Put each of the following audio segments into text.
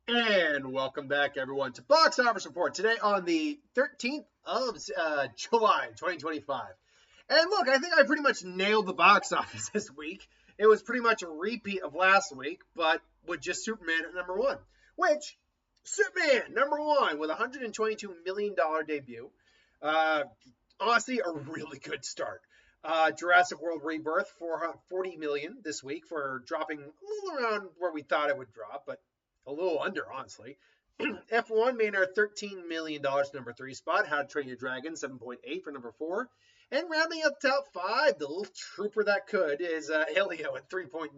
And welcome back, everyone, to Box Office Report. Today on the 13th of July, 2025. And look, I think I pretty much nailed the box office this week. It was pretty much a repeat of last week, but with just Superman at number one. Which, Superman, number one, with a $122 million debut. Uh, Honestly, a really good start. Jurassic World Rebirth for 40 million this week for dropping a little around where we thought it would drop, but a little under, honestly. F1 made our $13 million number three spot. How to Train Your Dragon, 7.8 for number four. And rounding up top five, the little trooper that could, is Helio at 3.9.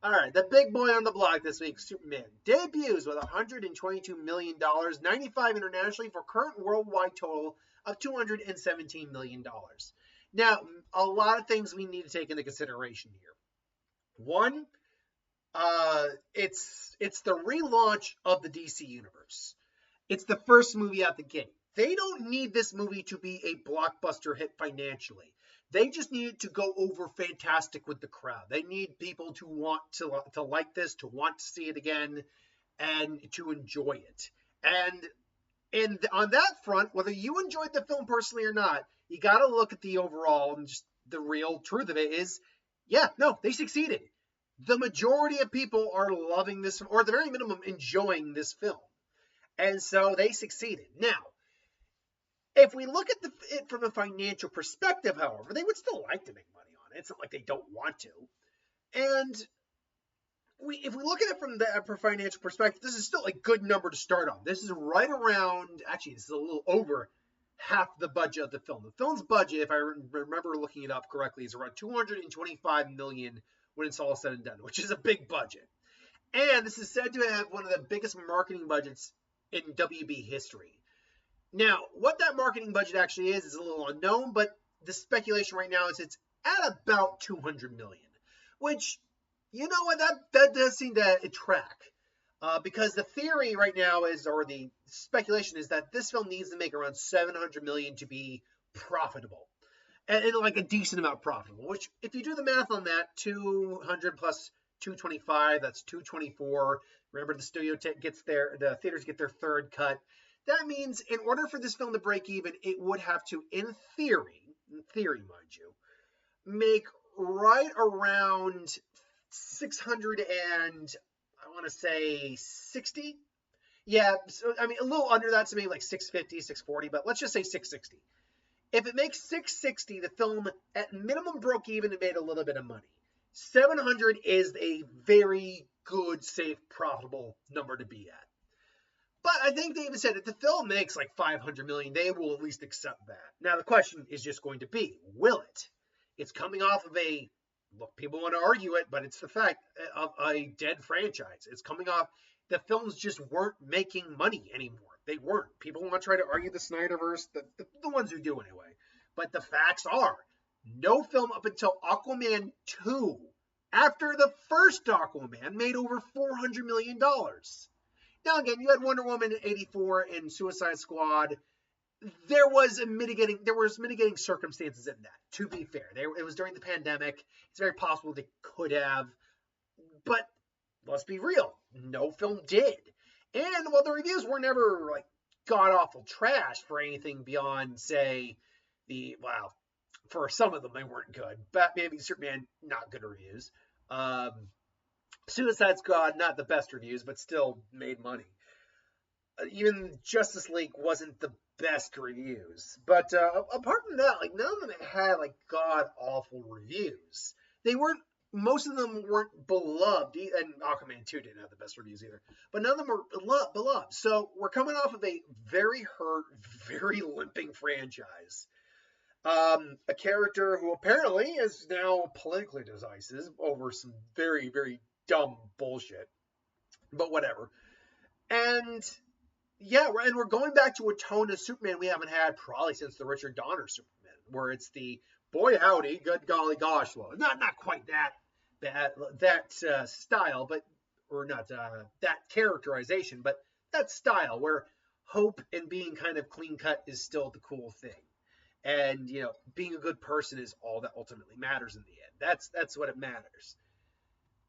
All right, the big boy on the block this week, Superman, debuts with $122 million, 95 internationally for current worldwide total of $217 million. Now, a lot of things we need to take into consideration here. One, it's the relaunch of the DC universe. It's the first movie out the gate. They don't need this movie to be a blockbuster hit financially. They just need it to go over fantastic with the crowd. They need people to want to like this, to want to see it again, and to enjoy it. And on that front, whether you enjoyed the film personally or not, you got to look at the overall and just the real truth of it is, yeah, no, they succeeded. The majority of people are loving this, or at the very minimum, enjoying this film. And so they succeeded. Now, if we look at it from a financial perspective, however, they would still like to make money on it. It's not like they don't want to. And if we look at it from the financial perspective, this is still a good number to start on. This is right around, actually, this is a little over half the budget of the film. The film's budget, if I remember looking it up correctly, is around $225 million when it's all said and done, which is a big budget. And this is said to have one of the biggest marketing budgets in WB history. Now, what that marketing budget actually is a little unknown, but the speculation right now is it's at about $200 million, which, you know what, that does seem to track. Because the theory right now is, or the speculation is, that this film needs to make around $700 million to be profitable, and like a decent amount profitable. Which, if you do the math on that, 200 plus 225, that's 224. Remember, the studio gets the theaters get their third cut. That means in order for this film to break even, it would have to, in theory, mind you, make right around 600 and I want to say 60. Yeah, so, I mean, a little under that, so maybe like 650, 640, but let's just say 660. If it makes 660, the film at minimum broke even and made a little bit of money. 700 is a very good, safe, profitable number to be at. But I think they even said if the film makes like 500 million, they will at least accept that. Now the question is just going to be, will it? It's coming off of a, look, people want to argue it, but it's the fact of a dead franchise. It's coming off, the films just weren't making money anymore. They weren't. People want to try to argue the Snyderverse, the ones who do anyway. But the facts are, no film up until Aquaman 2, after the first Aquaman, made over $400 million. Now, again, you had Wonder Woman in 84 and Suicide Squad. There was mitigating circumstances in that, to be fair. It was during the pandemic. It's very possible they could have. But let's be real. No film did. And while the reviews were never like god-awful trash for anything beyond, say, for some of them they weren't good. Batman v Superman, not good reviews. Suicide Squad, not the best reviews, but still made money. Even Justice League wasn't the best reviews. But apart from that, like, none of them had like god-awful reviews. Most of them weren't beloved, and Aquaman 2 didn't have the best reviews either. But none of them were beloved. So we're coming off of a very hurt, very limping franchise. A character who apparently is now politically decisive over some very, very dumb bullshit, but whatever. And yeah, and we're going back to a tone of Superman we haven't had probably since the Richard Donner Superman, where it's the boy howdy, good golly gosh, well, not quite that style, but or not that characterization, but that style where hope and being kind of clean cut is still the cool thing. And, you know, being a good person is all that ultimately matters in the end. That's what it matters.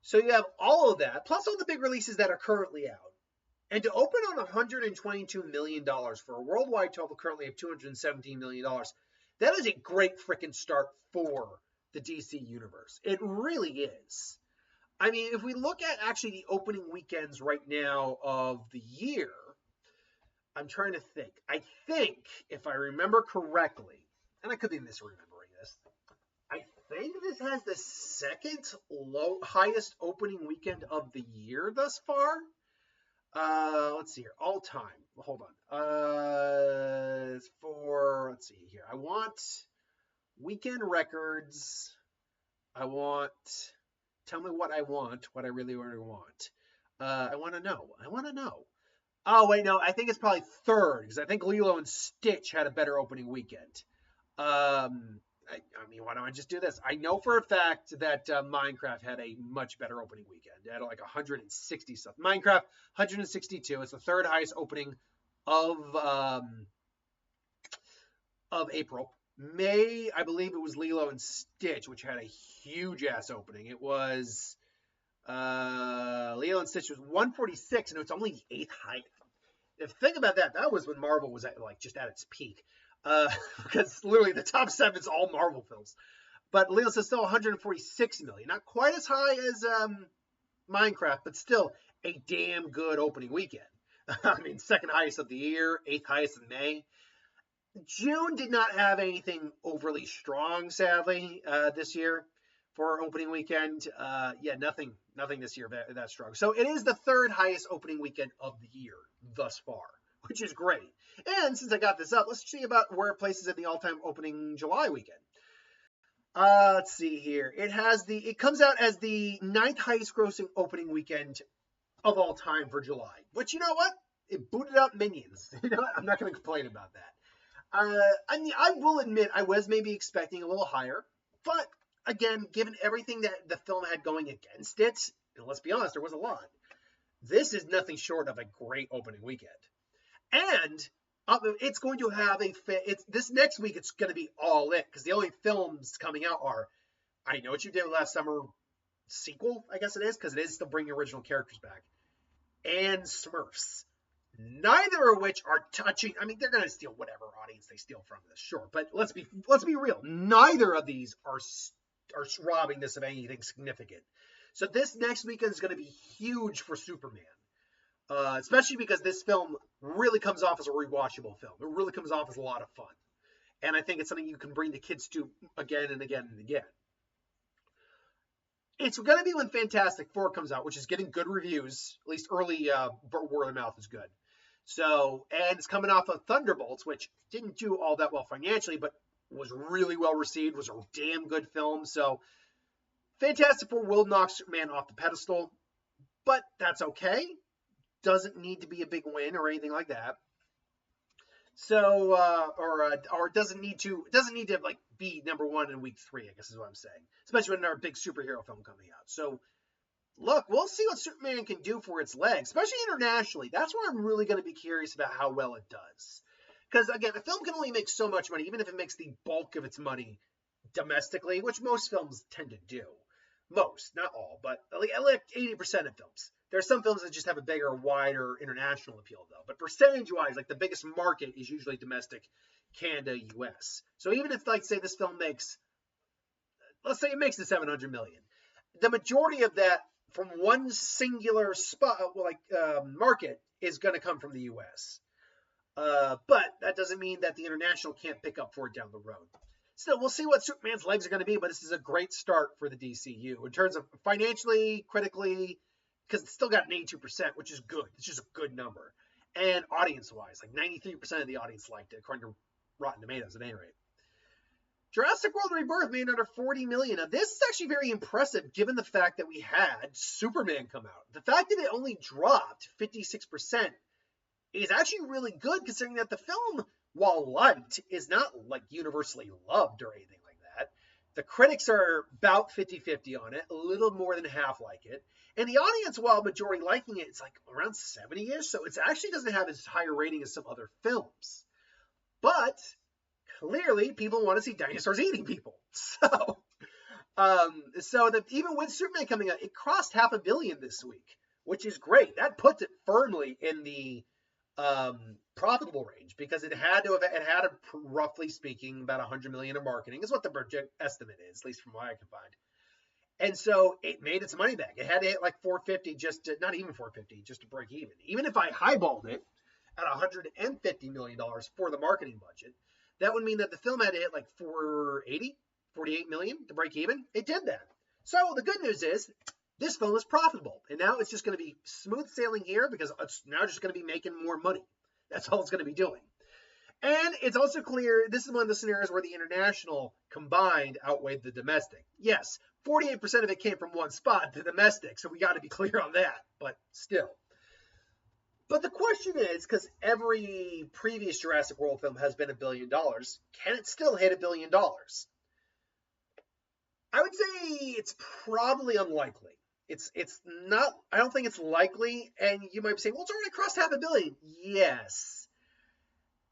So you have all of that, plus all the big releases that are currently out. And to open on $122 million for a worldwide total currently of $217 million, that is a great freaking start for the DC universe. It really is. I mean, if we look at actually the opening weekends right now of the year, I'm trying to think. I think, if I remember correctly, and I could be misremembering this, I think this has the second highest opening weekend of the year thus far. Let's see here. All time. Hold on. Let's see here. I want weekend records. Tell me what I want, what I really want. I want to know. Oh, wait, no, I think it's probably third, because I think Lilo and Stitch had a better opening weekend. I mean, why don't I just do this? I know for a fact that Minecraft had a much better opening weekend. It had like 160 something. Minecraft, 162. It's the third highest opening of April. May, I believe it was Lilo and Stitch, which had a huge ass opening. It was Lilo and Stitch was 146, and it's only the eighth highest. If think about that, that was when Marvel was at like just at its peak. Because literally the top 7 is all Marvel films. But Lilo is still 146 million. Not quite as high as Minecraft, but still a damn good opening weekend. I mean, second highest of the year, eighth highest in May. June did not have anything overly strong, sadly, this year for opening weekend. Yeah, nothing this year that strong. So it is the third highest opening weekend of the year thus far, which is great. And since I got this up, let's see about where it places in the all-time opening July weekend. Let's see here. It comes out as the 9th highest grossing opening weekend of all time for July. But you know what? It booted out Minions. You know what? I'm not going to complain about that. I mean, I will admit I was maybe expecting a little higher, but again, given everything that the film had going against it, and let's be honest, there was a lot. This is nothing short of a great opening weekend. And it's going to have this next week, it's going to be all in, because the only films coming out are I Know What You Did Last Summer sequel, I guess it is, because it is still bringing original characters back, and Smurfs. Neither of which are touching. I mean, they're going to steal whatever audience they steal from this, sure. But let's be real. Neither of these are robbing this of anything significant. So this next weekend is going to be huge for Superman. Especially because this film really comes off as a rewatchable film. It really comes off as a lot of fun. And I think it's something you can bring the kids to again and again and again. It's going to be when Fantastic Four comes out, which is getting good reviews. At least early word of mouth is good. So, and it's coming off of Thunderbolts, which didn't do all that well financially, but was really well received, was a damn good film. So, Fantastic Four will knock Superman off the pedestal, but that's okay. Doesn't need to be a big win or anything like that. So, or doesn't need to like be number 1 in week 3, I guess is what I'm saying. Especially when there's a big superhero film coming out. So, look, we'll see what Superman can do for its legs, especially internationally. That's where I'm really going to be curious about how well it does. Because, again, a film can only make so much money, even if it makes the bulk of its money domestically, which most films tend to do. Most, not all, but like 80% of films. There are some films that just have a bigger, wider international appeal, though. But percentage-wise, like the biggest market is usually domestic, Canada, U.S. So even if, like, say this film makes, let's say it makes the $700 million, the majority of that from one singular spot, market, is going to come from the U.S. But that doesn't mean that the international can't pick up for it down the road. Still, we'll see what Superman's legs are going to be, but this is a great start for the DCU in terms of financially, critically, because it's still got an 82%, which is good. It's just a good number. And audience-wise, like 93% of the audience liked it, according to Rotten Tomatoes at any rate. Jurassic World Rebirth made under $40 million. Now, this is actually very impressive given the fact that we had Superman come out. The fact that it only dropped 56% is actually really good, considering that the film, while liked, is not like universally loved or anything like that. The critics are about 50-50 on it, a little more than half like it. And the audience, while majority liking it, it's like around 70-ish, so it actually doesn't have as high a rating as some other films. But clearly, people want to see dinosaurs eating people. So even with Superman coming out, it crossed $500 million this week, which is great. That puts it firmly in the profitable range because it had roughly speaking about 100 million in marketing is what the project estimate is, at least from what I can find. And so it made its money back. It had to hit like 450 not even 450 just to break even. Even if I highballed it at $150 million for the marketing budget, that would mean that the film had to hit like 48 million to break even. It did that. So the good news is this film is profitable. And now it's just going to be smooth sailing here because it's now just going to be making more money. That's all it's going to be doing. And it's also clear this is one of the scenarios where the international combined outweighed the domestic. Yes, 48% of it came from one spot, the domestic. So we got to be clear on that. But still. But the question is, because every previous Jurassic World film has been $1 billion, can it still hit $1 billion? I would say it's probably unlikely. It's not, I don't think it's likely. And you might be saying, well, it's already crossed $500 million. Yes.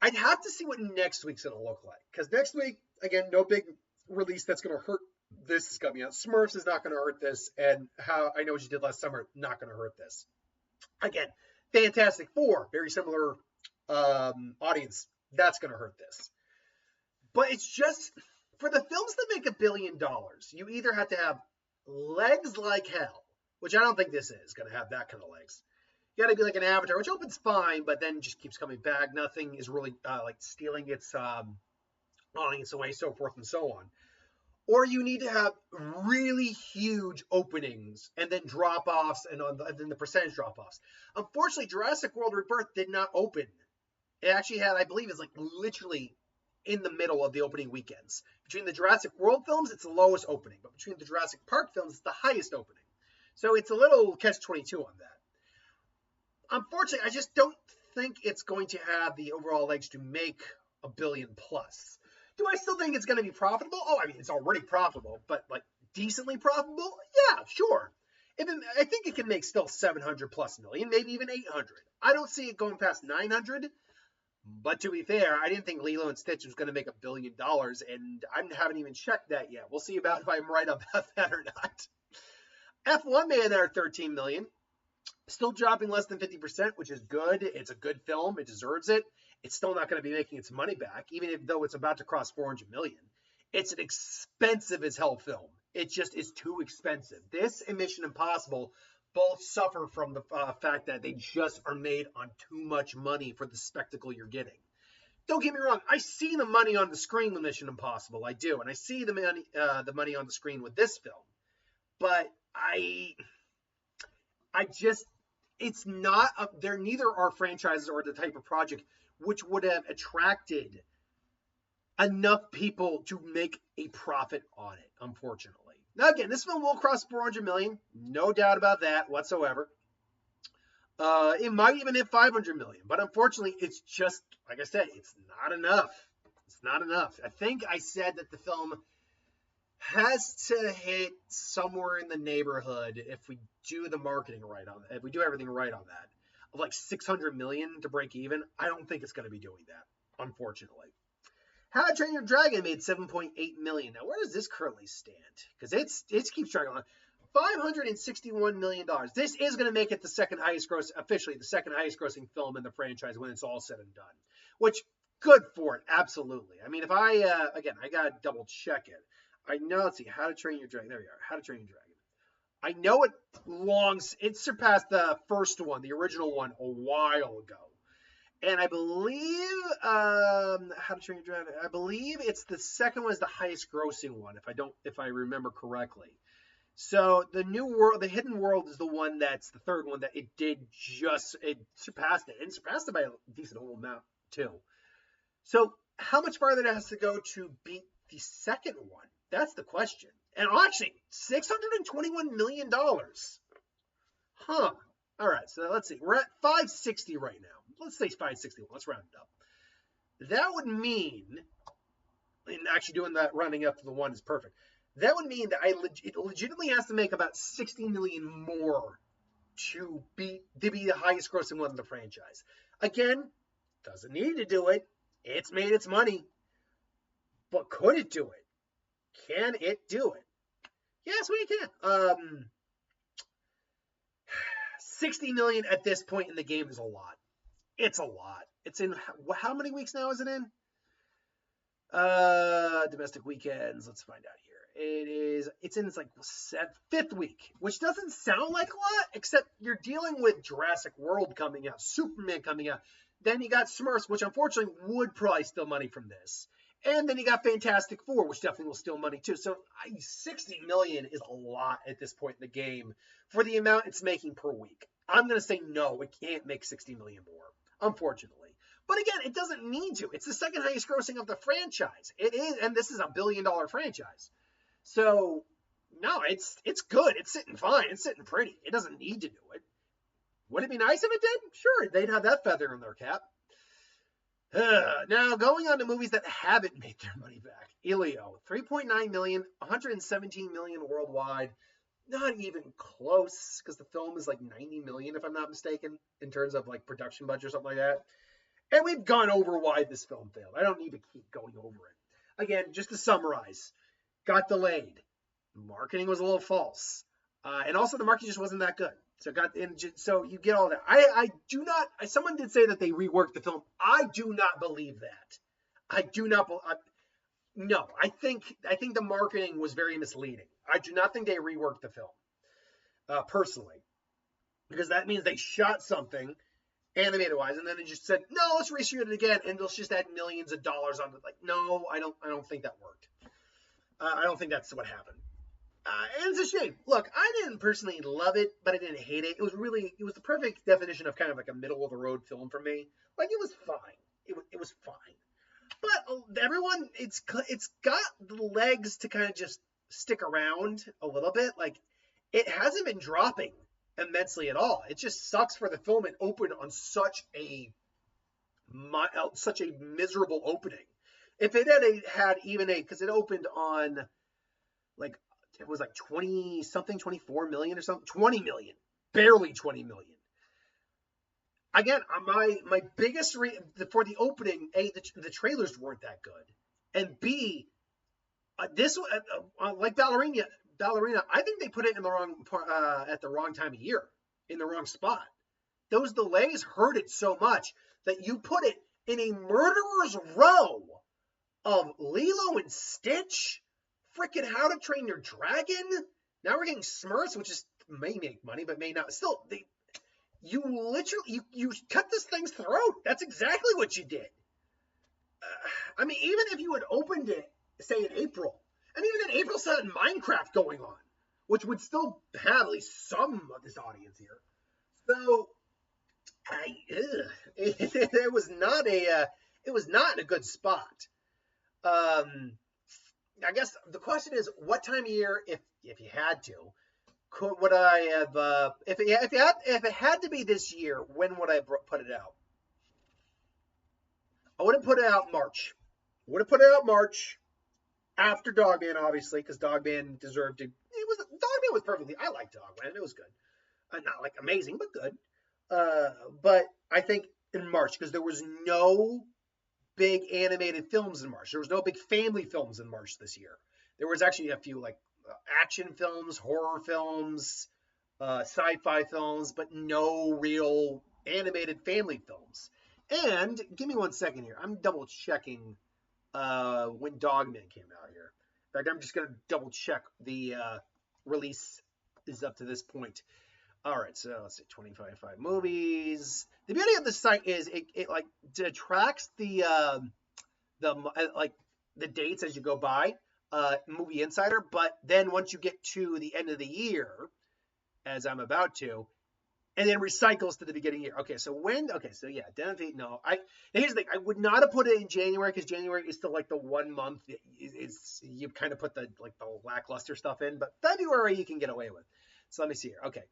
I'd have to see what next week's going to look like. Because next week, again, no big release that's going to hurt this is coming out. Smurfs is not going to hurt this. And How I Know What You Did Last Summer, not going to hurt this. Again, Fantastic Four, very similar audience. That's going to hurt this. But it's just, for the films that make $1 billion, you either have to have legs like hell, which I don't think this is going to have that kind of legs. You got to be like an Avatar, which opens fine, but then just keeps coming back. Nothing is really like stealing its audience away, so forth and so on. Or you need to have really huge openings and then drop-offs and then the percentage drop-offs. Unfortunately, Jurassic World Rebirth did not open. It actually had, I believe, it's like literally in the middle of the opening weekends. Between the Jurassic World films, it's the lowest opening. But between the Jurassic Park films, it's the highest opening. So it's a little catch-22 on that. Unfortunately, I just don't think it's going to have the overall legs to make $1 billion plus. Do I still think it's going to be profitable? Oh, I mean, it's already profitable, but like decently profitable? Yeah, sure. I think it can make still 700 plus million, maybe even 800. I don't see it going past 900. But to be fair, I didn't think Lilo and Stitch was going to make $1 billion, and I haven't even checked that yet. We'll see about if I'm right about that or not. F1 made another 13 million. Still dropping less than 50%, which is good. It's a good film. It deserves it. It's still not going to be making its money back, even though it's about to cross 400 million. It's an expensive as hell film. It just is too expensive. This and Mission Impossible both suffer from the fact that they just are made on too much money for the spectacle you're getting. Don't get me wrong. I see the money on the screen with Mission Impossible. I do. And I see the money on the screen with this film. But it's not, they're neither are franchises or the type of project which would have attracted enough people to make a profit on it, unfortunately. Now, again, this film will cross 400 million. No doubt about that whatsoever. It might even hit 500 million. But unfortunately, it's just, like I said, it's not enough. It's not enough. I think I said that the film has to hit somewhere in the neighborhood, if we do the marketing right on that, if we do everything right on that, of like 600 million to break even. I don't think it's going to be doing that, unfortunately. How to Train Your Dragon made 7.8 million. Now, where does this currently stand? Because it keeps struggling. $561 million. This is going to make it the second highest grossing film in the franchise when it's all said and done. Which, good for it, absolutely. I mean, if I got to double check it. I know, let's see, How to Train Your Dragon. There we are, How to Train Your Dragon. I know it surpassed the first one, the original one, a while ago. And I believe, How to Train Your Dragon, I believe it's the second one is the highest grossing one, if I remember correctly. So the New World, the Hidden World is the one that's the third one that it surpassed it. And surpassed it by a decent old amount, too. So how much farther it has to go to beat the second one? That's the question. And actually, $621 million. Huh. All right, so let's see. We're at 560 right now. Let's say 561. Let's round it up. That would mean, and actually doing that rounding up to the one is perfect. That would mean that it legitimately has to make about 60 million more to be the highest grossing one in the franchise. Again, doesn't need to do it. It's made its money. But could it do it? Can it do it? Yes, we can. $60 million at this point in the game is a lot. It's a lot. It's in how many weeks now is it in? Domestic weekends. Let's find out here. It's in its like fifth week, which doesn't sound like a lot, except you're dealing with Jurassic World coming out, Superman coming out. Then you got Smurfs, which unfortunately would probably steal money from this. And then you got Fantastic Four, which definitely will steal money too. So 60 million is a lot at this point in the game for the amount it's making per week. I'm going to say no, it can't make 60 million more, unfortunately. But again, it doesn't need to. It's the second highest grossing of the franchise. It is, and this is $1 billion franchise. So no, it's good. It's sitting fine. It's sitting pretty. It doesn't need to do it. Would it be nice if it did? Sure, they'd have that feather in their cap. Now, going on to movies that haven't made their money back. Elio, 3.9 million, 117 million worldwide. Not even close, because the film is like 90 million, if I'm not mistaken, in terms of like production budget or something like that. And we've gone over why this film failed. I don't need to keep going over it. Again, just to summarize, got delayed. Marketing was a little false. And also the marketing just wasn't that good. So you get all that. I do not, someone did say that they reworked the film. I do not believe that. I do not, no, I think the marketing was very misleading. I do not think they reworked the film, personally, because that means they shot something animated wise, and then they just said, no, let's reshoot it again, and they'll just add millions of dollars on it. Like, no, I don't think that worked. I don't think that's what happened. And it's a shame. Look, I didn't personally love it, but I didn't hate it. It was the perfect definition of kind of like a middle of the road film for me. Like, it was fine. It was fine. But everyone, it's got the legs to kind of just stick around a little bit. Like, it hasn't been dropping immensely at all. It just sucks for the film. It opened on such a miserable opening. If it had even because it opened on like, it was like 20 something, 24 million or something, 20 million, barely 20 million. Again, my biggest for the opening, A, the trailers weren't that good, and B, this like Ballerina, I think they put it in the wrong at the wrong time of year, in the wrong spot. Those delays hurt it so much that you put it in a murderer's row of Lilo and Stitch, freaking How to Train Your Dragon. Now we're getting Smurfs, which may make money, but may not. Still, you literally you cut this thing's throat. That's exactly what you did. I mean, even if you had opened it, say in April, and even in April, still had Minecraft going on, which would still have at least some of this audience here. So, it was not in a good spot. I guess the question is, what time of year, if you had to, would I have? If it had to be this year, when would I put it out? I would have put it out March. After Dogman, obviously, because Dogman deserved it. Dogman was perfectly. I liked Dogman. It was good. Not like amazing, but good. But I think in March, because there was no big animated films in March. There was no big family films in March this year. There was actually a few like action films, horror films, sci-fi films, but no real animated family films. And give me 1 second here. I'm double checking when Dogman came out here. In fact, I'm just going to double check the release is up to this point. All right, so let's see, 25 movies. The beauty of the site is it like tracks the dates as you go by, Movie Insider. But then once you get to the end of the year, as I'm about to, and then recycles to the beginning of the year. Okay, so yeah, Denver. No, here's the thing. I would not have put it in January because January is still like the 1 month. You kind of put the lackluster stuff in, but February you can get away with. So let me see here. Okay.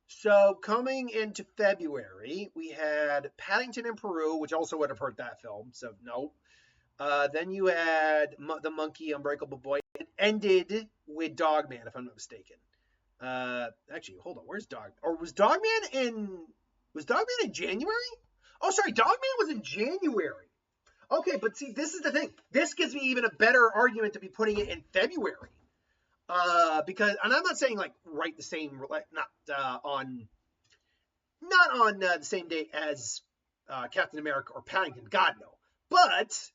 So coming into February, we had Paddington in Peru, which also would have hurt that film. So no. Then you had The Monkey, Unbreakable Boy. It ended with Dogman, if I'm not mistaken. Actually, hold on. Where's Dog? Or was Dogman in January? Oh, sorry. Dogman was in January. Okay, but see, this is the thing. This gives me even a better argument to be putting it in February. Because, and I'm not saying like write the same, like not on Not on the same day as Captain America or Paddington, God no. But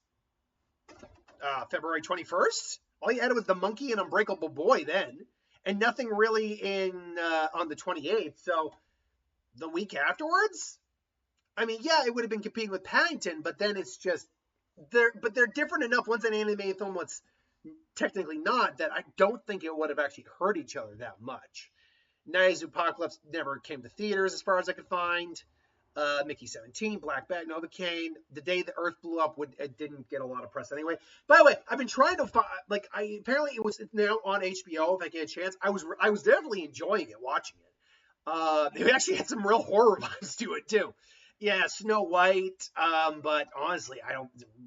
February 21st, all you had was the Monkey and Unbreakable Boy then, and nothing really on the 28th. So the week afterwards, I mean, yeah, it would have been competing with Paddington, but then it's just they're different enough. One's an animated film, what's technically not, that I don't think it would have actually hurt each other that much. Night Apocalypse never came to theaters as far as I could find. Mickey 17, Black Bag, Novocaine. The Day the Earth Blew Up, it didn't get a lot of press anyway. By the way, I've been trying to find, apparently it was now on HBO if I get a chance. I was definitely enjoying it, watching it. It actually had some real horror vibes to it too. Yeah, Snow White. But honestly,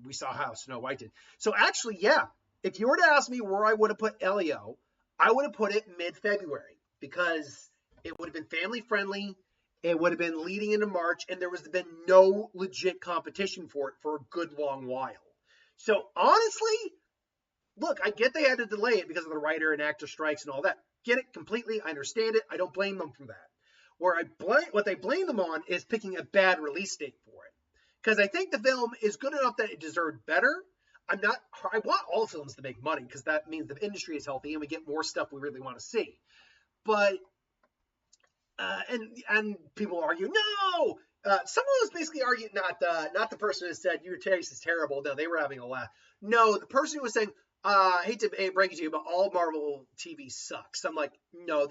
we saw how Snow White did. So actually, yeah, if you were to ask me where I would have put Elio, I would have put it mid-February because it would have been family friendly. It would have been leading into March, and there was been no legit competition for it for a good long while. So honestly, look, I get they had to delay it because of the writer and actor strikes and all that. Get it completely. I understand it. I don't blame them for that. What they blame them on is picking a bad release date for it. Because I think the film is good enough that it deserved better. I want all films to make money because that means the industry is healthy and we get more stuff we really want to see. But and people argue, no. Someone was basically arguing, not the person who said your taste is terrible. No, they were having a laugh. No, the person who was saying, I hate to break it to you, but all Marvel TV sucks. I'm like, no,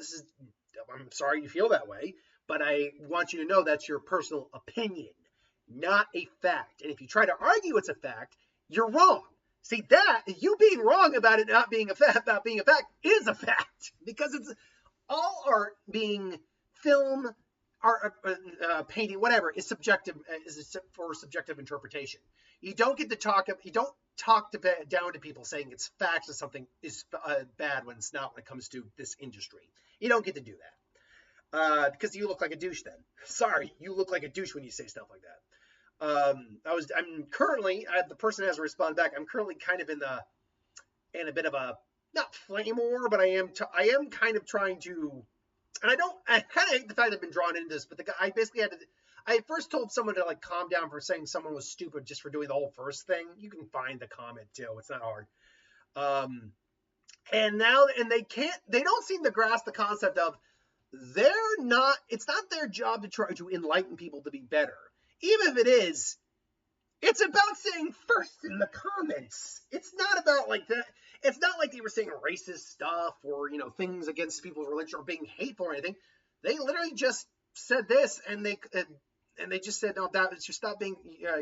I'm sorry you feel that way, but I want you to know that's your personal opinion, not a fact. And if you try to argue it's a fact, you're wrong. See, that you being wrong about it not being a fact, is a fact, because it's all art, being film, art, painting, whatever, is subjective, is for subjective interpretation. You don't talk down to people saying it's facts or something is bad when it's not when it comes to this industry. You don't get to do that because you look like a douche then. Sorry, you look like a douche when you say stuff like that. I'm currently, the person hasn't responded back. I'm currently kind of in a bit of a, not flame war, but I am kind of trying to, and I kind of hate the fact I've been drawn into this, but I basically I first told someone to like calm down for saying someone was stupid just for doing the whole first thing. You can find the comment too. It's not hard. And they don't seem to grasp the concept of it's not their job to try to enlighten people to be better. Even if it is, it's about saying first in the comments. It's not about like that. It's not like they were saying racist stuff or, things against people's religion or being hateful or anything. They literally just said this and they just said, no,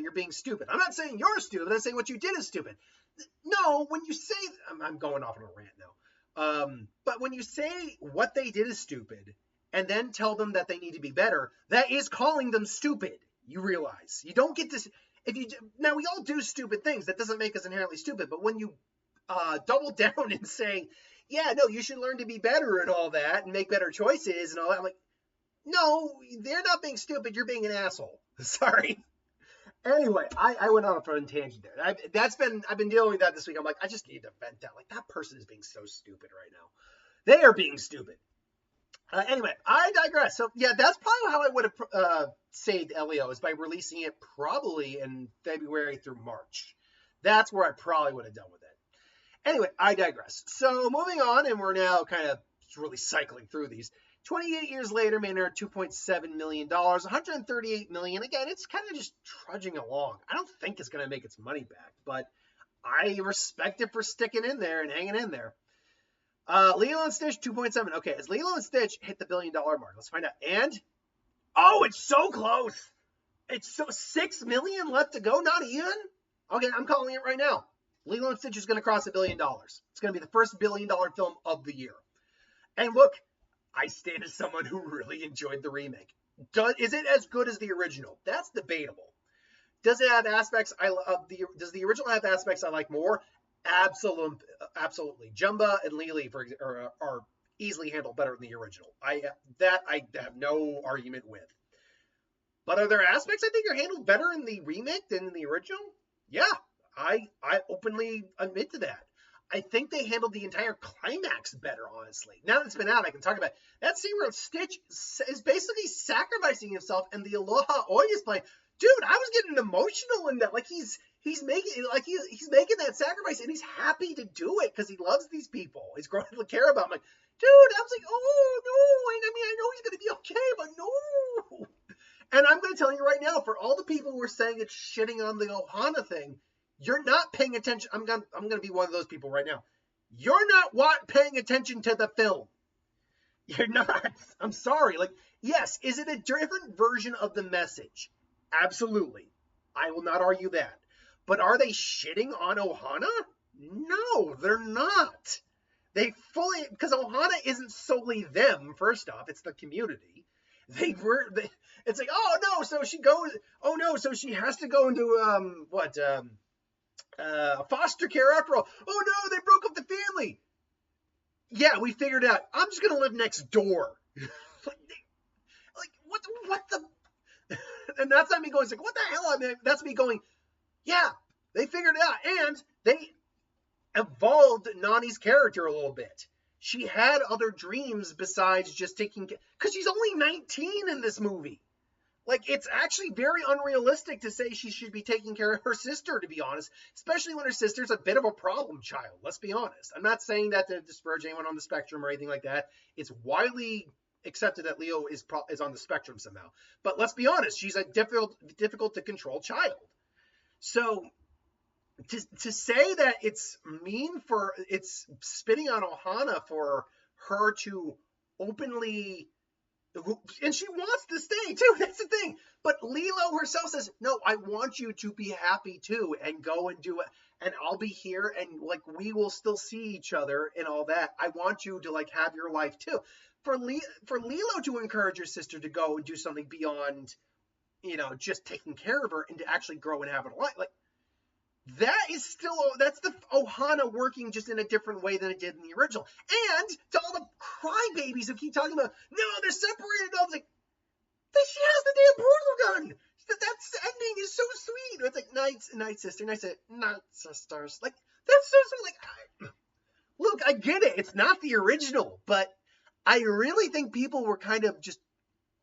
you're being stupid. I'm not saying you're stupid. I'm saying what you did is stupid. No, when you say, I'm going off on a rant now. But when you say what they did is stupid and then tell them that they need to be better, that is calling them stupid. You realize you don't get this. Now we all do stupid things. That doesn't make us inherently stupid. But when you double down and say, yeah, no, you should learn to be better and all that and make better choices and all that, I'm like, no, they're not being stupid. You're being an asshole. Sorry. Anyway, I went on a fun tangent there. I've been dealing with that this week. I'm like, I just need to vent that. Like, that person is being so stupid right now. They are being stupid. Anyway, I digress. So yeah, that's probably how I would have saved Elio, is by releasing it probably in February through March. That's where I probably would have done with it. Anyway, I digress. So moving on, and we're now kind of really cycling through these. 28 years later, made $2.7 million, $138 million. Again, it's kind of just trudging along. I don't think it's going to make its money back, but I respect it for sticking in there and hanging in there. Lilo and Stitch, 2.7. Okay, has Lilo and Stitch hit the $1 billion mark? Let's find out. And, it's so close. It's so 6 million left to go, not even? Okay, I'm calling it right now. Lilo and Stitch is going to cross $1 billion. It's going to be the first $1 billion film of the year. And look, I stand as someone who really enjoyed the remake. Is it as good as the original? That's debatable. Does it have aspects does the original have aspects I like more? Absolutely. Jumba and Lily are easily handled better than the original. I have no argument with. But are there aspects I think are handled better in the remake than in the original? Yeah, I openly admit to that. I think they handled the entire climax better, honestly. Now that it's been out, I can talk about it. That scene where Stitch is basically sacrificing himself, and the Aloha Oi is playing. Dude, I was getting emotional in that. Like he's making that sacrifice, and he's happy to do it because he loves these people. He's growing to care about them. Like, dude, I was like, oh no. I mean, I know he's gonna be okay, but no. And I'm going to tell you right now, for all the people who are saying it's shitting on the Ohana thing, you're not paying attention. I'm going to be one of those people right now. You're not paying attention to the film. You're not. I'm sorry. Like, yes, is it a different version of the message? Absolutely. I will not argue that. But are they shitting on Ohana? No, they're not. Because Ohana isn't solely them, first off. It's the community. It's like, oh no, so she has to go into foster care after all. Oh no, they broke up the family. Yeah, we figured it out. I'm just gonna live next door. like what the? And that's not me going like, what the hell? I mean, that's me going, yeah, they figured it out, and they evolved Nani's character a little bit. She had other dreams besides just taking, because she's only 19 in this movie. Like, it's actually very unrealistic to say she should be taking care of her sister, to be honest, especially when her sister's a bit of a problem child. Let's be honest. I'm not saying that to disparage anyone on the spectrum or anything like that. It's widely accepted that Leo is on the spectrum somehow. But let's be honest, she's a difficult to control child. So to say that it's spitting on Ohana for her to openly, and she wants to stay too, that's the thing, but Lilo herself says, no, I want you to be happy too, and go and do it, and I'll be here, and like we will still see each other and all that. I want you to like have your life too. For Lilo to encourage her sister to go and do something beyond, just taking care of her, and to actually grow and have a life, like, that's the Ohana working just in a different way than it did in the original. And to all the crybabies who keep talking about, no, they're separated. I was like, she has the damn portal gun. That ending is so sweet. It's like, night sister. And I said, night sisters. Like, that's so sweet. Like, look, I get it. It's not the original, but I really think people were kind of just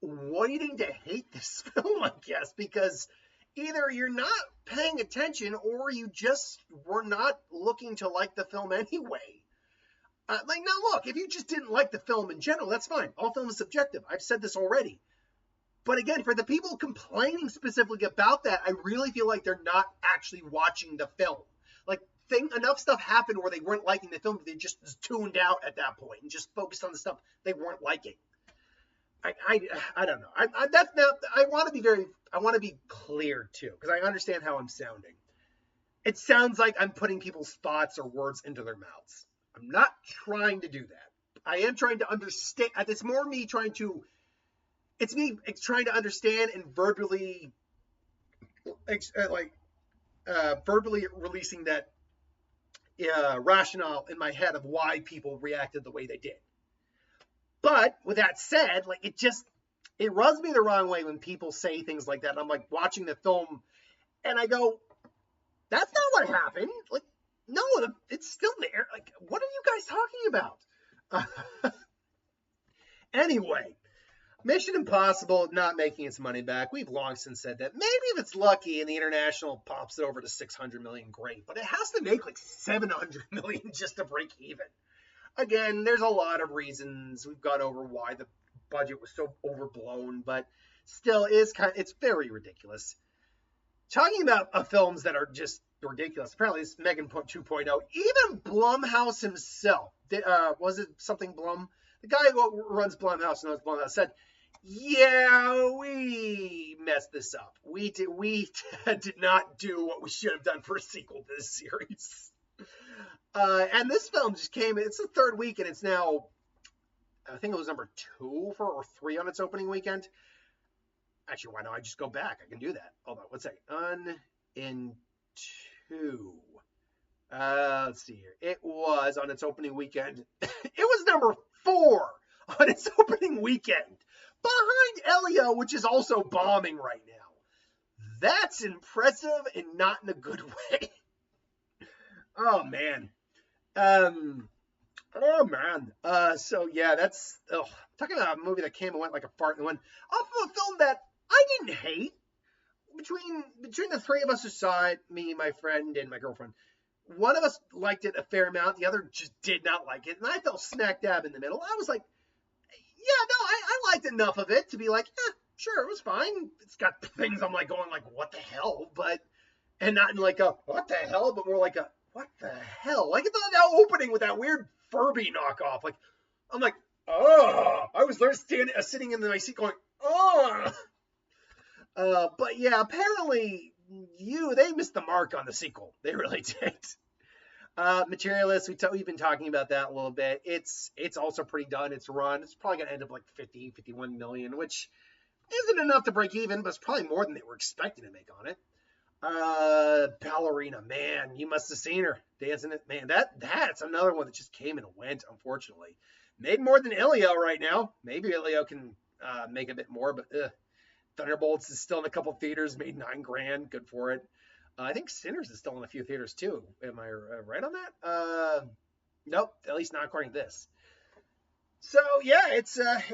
waiting to hate this film, I guess, because either you're not paying attention or you just were not looking to like the film anyway. Now look, if you just didn't like the film in general, that's fine. All film is subjective. I've said this already. But again, for the people complaining specifically about that, I really feel like they're not actually watching the film. Like, enough stuff happened where they weren't liking the film, but they just tuned out at that point and just focused on the stuff they weren't liking. I don't know. I want to be clear too, because I understand how I'm sounding. It sounds like I'm putting people's thoughts or words into their mouths. I'm not trying to do that. I am trying to understand. It's more me trying to. It's me trying to understand and verbally releasing that rationale in my head of why people reacted the way they did. But with that said, like, it rubs me the wrong way when people say things like that. And I'm like watching the film and I go, that's not what happened. Like, no, it's still there. Like, what are you guys talking about? Anyway, Mission Impossible not making its money back. We've long since said that. Maybe if it's lucky and the international pops it over to 600 million, great. But it has to make like 700 million just to break even. Again, there's a lot of reasons. We've gone over why the budget was so overblown, but still it's very ridiculous. Talking about films that are just ridiculous, apparently it's Megan 2.0. Even Blumhouse himself, was it something Blum? The guy who runs Blumhouse knows Blumhouse said, yeah, we messed this up. We did not do what we should have done for a sequel to this series. And this film just came, it's the third week, and it's now, I think it was number 2 or 3 on its opening weekend. Actually, why don't I just go back? I can do that. Hold on, one second. In 2. Let's see here. It was on its opening weekend. It was number 4 on its opening weekend. Behind Elio, which is also bombing right now. That's impressive and not in a good way. Oh, man. Oh man. So yeah, that's talking about a movie that came and went like a fart and went off of a film that I didn't hate. Between the three of us who saw it, me, my friend, and my girlfriend, one of us liked it a fair amount. The other just did not like it, and I felt smack dab in the middle. I was like, yeah, no, I liked enough of it to be like, sure, it was fine. It's got things I'm like going like, what the hell? But and not in like a what the hell, but more like a what the hell? Like it's that opening with that weird Furby knockoff. Like I'm like, oh, I was there sitting in my seat going, oh. But yeah, apparently they missed the mark on the sequel. They really did. Materialist, we've been talking about that a little bit. It's also pretty done. It's run. It's probably going to end up like 51 million, which isn't enough to break even, but it's probably more than they were expecting to make on it. Ballerina, man, you must have seen her dancing it. Man, that's another one that just came and went, unfortunately. Made more than Ilio right now. Maybe Ilio can make a bit more, but Thunderbolts is still in a couple theaters, made $9,000. Good for it. I think Sinners is still in a few theaters too. Am I right on that? Nope, at least not according to this. So yeah, it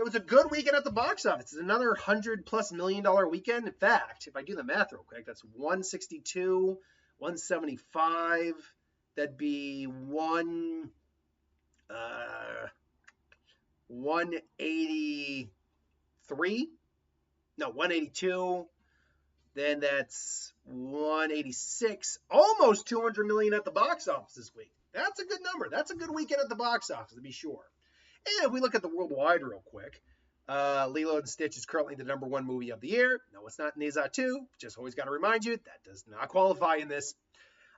was a good weekend at the box office. It's another $100+ million weekend. In fact, if I do the math real quick, that's 162, 175. That'd be 183. No, 182. Then that's 186. Almost 200 million at the box office this week. That's a good number. That's a good weekend at the box office, to be sure. And if we look at the worldwide real quick, Lilo and Stitch is currently the #1 movie of the year. No, it's not Neza 2. Just always got to remind you, that does not qualify in this.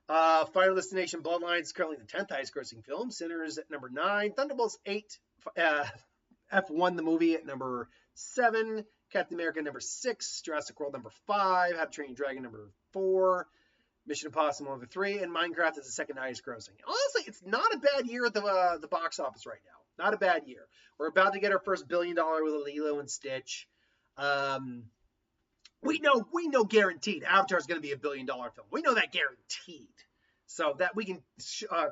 Final Destination Bloodlines is currently the 10th highest grossing film. Sinners at number 9. Thunderbolts 8. F1 the movie at number 7. Captain America number 6. Jurassic World number 5. How to Train Your Dragon number 4. Mission Impossible number 3. And Minecraft is the second highest grossing. Honestly, it's not a bad year at the box office right now. Not a bad year. We're about to get our first $1 billion with Lilo and Stitch. We know guaranteed Avatar is going to be a $1 billion film. We know that guaranteed. So that we can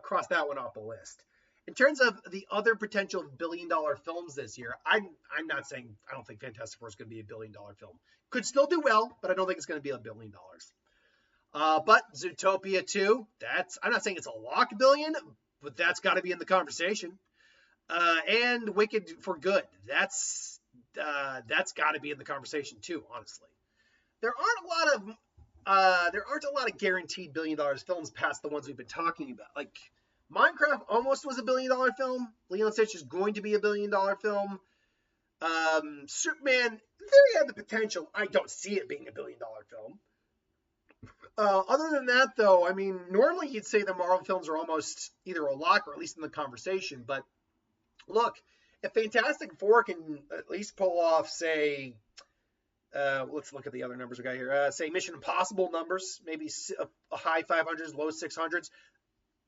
cross that one off the list. In terms of the other potential $1 billion films this year, I'm not saying I don't think Fantastic Four is going to be a $1 billion film. Could still do well, but I don't think it's going to be $1 billion. But Zootopia 2, I'm not saying it's a lock billion, but that's got to be in the conversation. And Wicked for Good, that's got to be in the conversation too. Honestly, there aren't a lot of guaranteed $1 billion films past the ones we've been talking about. Like Minecraft almost was a $1 billion film. Lilo and Stitch is going to be a $1 billion film. Superman, there had the potential. I don't see it being a $1 billion film. Other than that, though, I mean, normally you'd say the Marvel films are almost either a lock or at least in the conversation. But look, if Fantastic Four can at least pull off, say, let's look at the other numbers we got here. Say Mission Impossible numbers, maybe a high 500s, low 600s.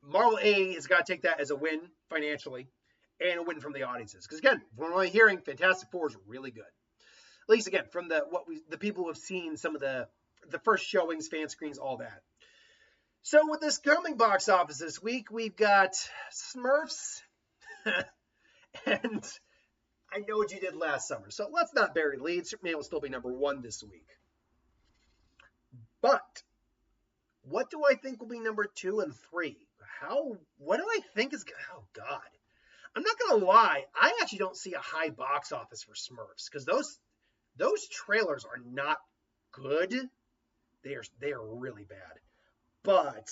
Marvel A has got to take that as a win financially and a win from the audiences. Because again, from what I'm hearing, Fantastic Four is really good. At least again, from the people who have seen some of the first showings, fan screens, all that. So with this coming box office this week, we've got Smurfs, and I Know What You Did Last Summer. So let's not bury the lead. Superman will still be #1 this week. But what do I think will be #2 and 3? What do I think is, oh God. I'm not going to lie. I actually don't see a high box office for Smurfs because those trailers are not good. They are really bad. But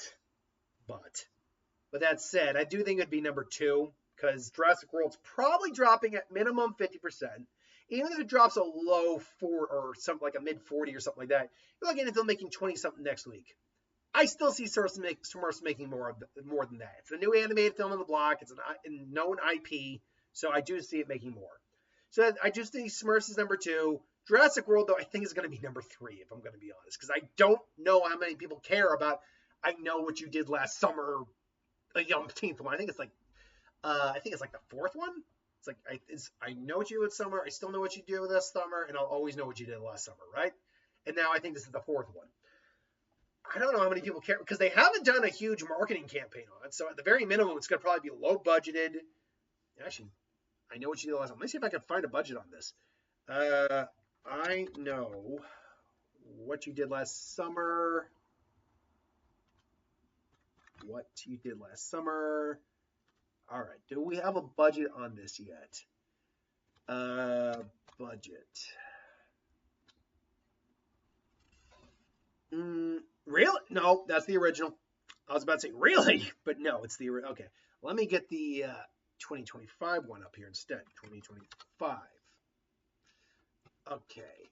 with that said, I do think it'd be #2 because Jurassic World's probably dropping at minimum 50%. Even if it drops a low 4 or something like a mid 40 or something like that, you're looking at them making 20 something next week. I still see Smurfs making more than that. It's a new animated film on the block. It's a known IP, so I do see it making more. So I just think Smurfs is #2. Jurassic World, though, I think is going to be #3, if I'm going to be honest, because I don't know how many people care about I Know What You Did Last Summer, a umpteenth one. I think it's like the 4th one. It's like I know what you did last summer. I still know what you did last summer, and I'll always know what you did last summer, right? And now I think this is the 4th one. I don't know how many people care because they haven't done a huge marketing campaign on it. So at the very minimum, it's going to probably be low budgeted. Actually, I know what you did last time. Let me see if I can find a budget on this. I know what you did last summer. What you did last summer. All right. Do we have a budget on this yet? Budget. Really? No, that's the original. I was about to say really, but no, it's the okay. Let me get the 2025 one up here instead. 2025. Okay,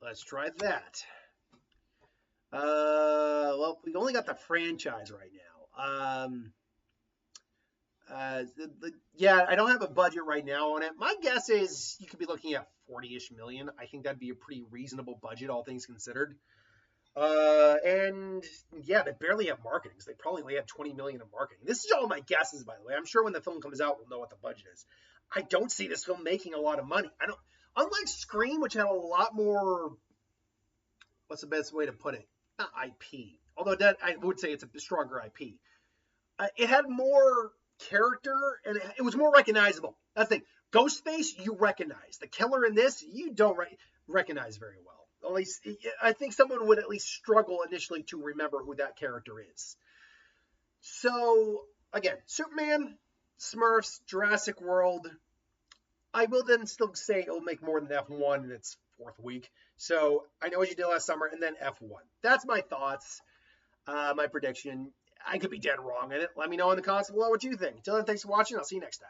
let's try that. Well, we only got the franchise right now. Yeah, I don't have a budget right now on it. My guess is you could be looking at 40-ish million. I think that'd be a pretty reasonable budget, all things considered. And yeah, they barely have marketing. So they probably only have 20 million in marketing. This is all my guesses, by the way. I'm sure when the film comes out, we'll know what the budget is. I don't see this film making a lot of money. Unlike Scream, which had a lot more, what's the best way to put it? Not IP. Although that I would say it's a stronger IP. It had more character and it was more recognizable. That's the thing. Ghostface, you recognize. The killer in this, you don't recognize very well. At least, I think someone would at least struggle initially to remember who that character is. So, again, Superman, Smurfs, Jurassic World. I will then still say it'll make more than F1 in its 4th week. So, I know what you did last summer, and then F1. That's my thoughts, my prediction. I could be dead wrong in it. Let me know in the comments below what you think. Until then, thanks for watching. I'll see you next time.